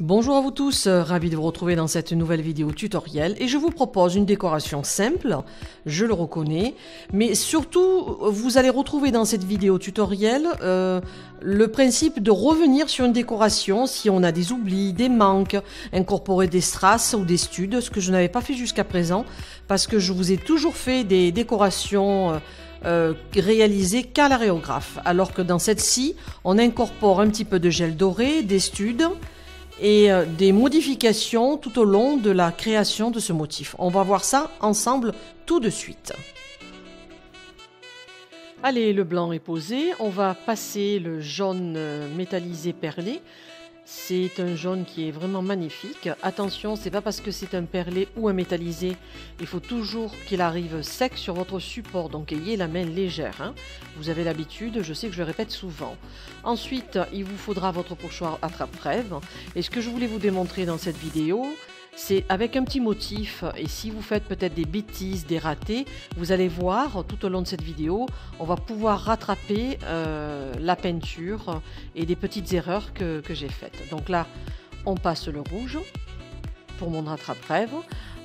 Bonjour à vous tous, ravi de vous retrouver dans cette nouvelle vidéo tutoriel et je vous propose une décoration simple, je le reconnais, mais surtout vous allez retrouver dans cette vidéo tutoriel le principe de revenir sur une décoration si on a des oublis, des manques, incorporer des strass ou des studs, ce que je n'avais pas fait jusqu'à présent parce que je vous ai toujours fait des décorations réalisées qu'à l'aréographe, alors que dans cette-ci on incorpore un petit peu de gel doré, des studs et des modifications tout au long de la création de ce motif. On va voir ça ensemble tout de suite. Allez, le blanc est posé, on va passer le jaune métallisé perlé. C'est un jaune qui est vraiment magnifique. Attention, c'est pas parce que c'est un perlé ou un métallisé, il faut toujours qu'il arrive sec sur votre support, donc ayez la main légère, hein. Vous avez l'habitude, je sais que je le répète souvent. Ensuite, il vous faudra votre pochoir attrape-crève. Et ce que je voulais vous démontrer dans cette vidéo, c'est avec un petit motif, et si vous faites peut-être des bêtises, des ratés, vous allez voir tout au long de cette vidéo, on va pouvoir rattraper la peinture et des petites erreurs que j'ai faites. Donc là, on passe le rouge pour mon attrape-crève.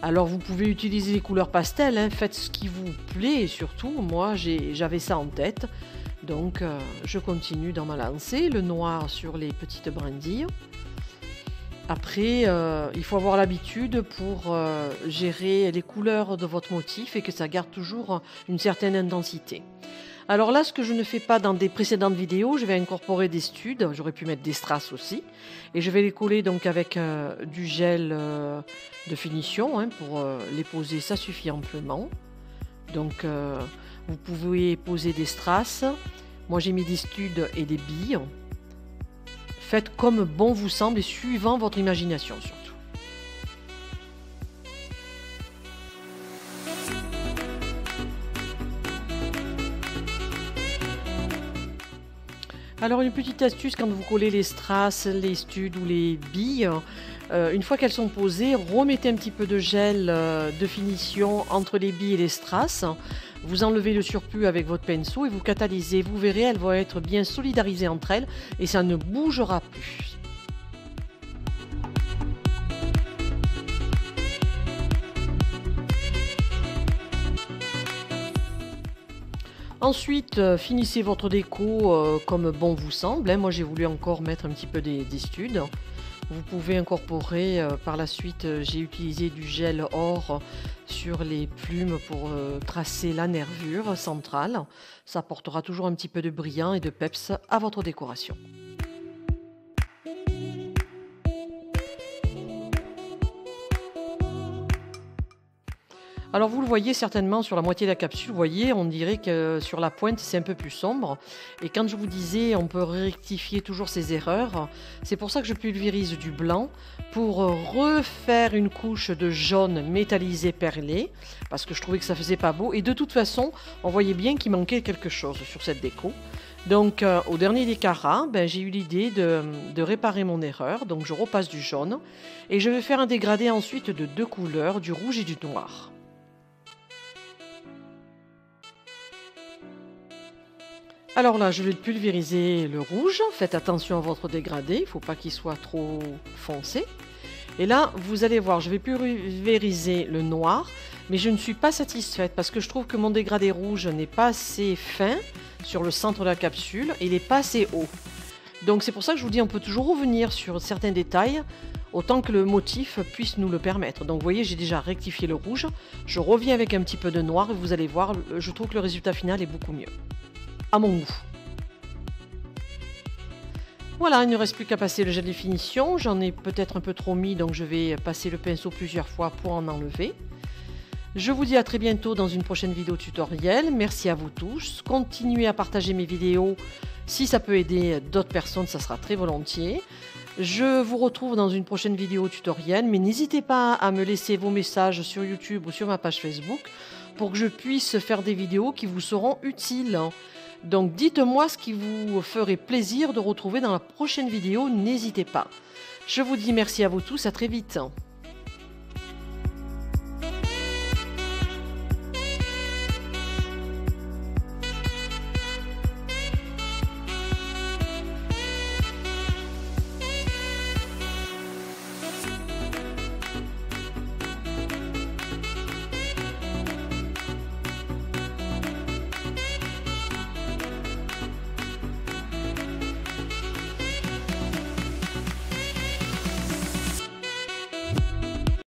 Alors vous pouvez utiliser les couleurs pastel, hein, faites ce qui vous plaît et surtout, moi j'avais ça en tête. Donc je continue dans ma lancée, le noir sur les petites brindilles. Après, il faut avoir l'habitude pour gérer les couleurs de votre motif et que ça garde toujours une certaine intensité. Alors là, ce que je ne fais pas dans des précédentes vidéos, je vais incorporer des studs, j'aurais pu mettre des strass aussi, et je vais les coller donc avec du gel de finition, hein, pour les poser, ça suffit amplement. Donc vous pouvez poser des strass, moi j'ai mis des studs et des billes. Faites comme bon vous semble et suivant votre imagination surtout. Alors une petite astuce quand vous collez les strass, les studs ou les billes, une fois qu'elles sont posées, remettez un petit peu de gel de finition entre les billes et les strass. Vous enlevez le surplus avec votre pinceau et vous catalysez. Vous verrez, elles vont être bien solidarisées entre elles et ça ne bougera plus. Ensuite, finissez votre déco comme bon vous semble, hein. Moi j'ai voulu encore mettre un petit peu des studs. Vous pouvez incorporer par la suite, j'ai utilisé du gel or sur les plumes pour tracer la nervure centrale. Ça apportera toujours un petit peu de brillant et de peps à votre décoration. Alors vous le voyez certainement sur la moitié de la capsule, vous voyez, on dirait que sur la pointe c'est un peu plus sombre. Et quand je vous disais on peut rectifier toujours ces erreurs, c'est pour ça que je pulvérise du blanc pour refaire une couche de jaune métallisé perlé, parce que je trouvais que ça faisait pas beau. Et de toute façon, on voyait bien qu'il manquait quelque chose sur cette déco. Donc au dernier des carats, j'ai eu l'idée de réparer mon erreur, donc je repasse du jaune. Et je vais faire un dégradé ensuite de deux couleurs, du rouge et du noir. Alors là, je vais pulvériser le rouge. Faites attention à votre dégradé, il ne faut pas qu'il soit trop foncé. Et là, vous allez voir, je vais pulvériser le noir, mais je ne suis pas satisfaite parce que je trouve que mon dégradé rouge n'est pas assez fin sur le centre de la capsule et il n'est pas assez haut. Donc c'est pour ça que je vous dis, on peut toujours revenir sur certains détails, autant que le motif puisse nous le permettre. Donc vous voyez, j'ai déjà rectifié le rouge. Je reviens avec un petit peu de noir et vous allez voir, je trouve que le résultat final est beaucoup mieux. À mon goût. Voilà, il ne reste plus qu'à passer le gel de finition. J'en ai peut-être un peu trop mis, donc je vais passer le pinceau plusieurs fois pour en enlever. Je vous dis à très bientôt dans une prochaine vidéo tutoriel. Merci à vous tous. Continuez à partager mes vidéos. Si ça peut aider d'autres personnes, ça sera très volontiers. Je vous retrouve dans une prochaine vidéo tutoriel, mais n'hésitez pas à me laisser vos messages sur YouTube ou sur ma page Facebook pour que je puisse faire des vidéos qui vous seront utiles. Donc dites-moi ce qui vous ferait plaisir de retrouver dans la prochaine vidéo, n'hésitez pas. Je vous dis merci à vous tous, à très vite.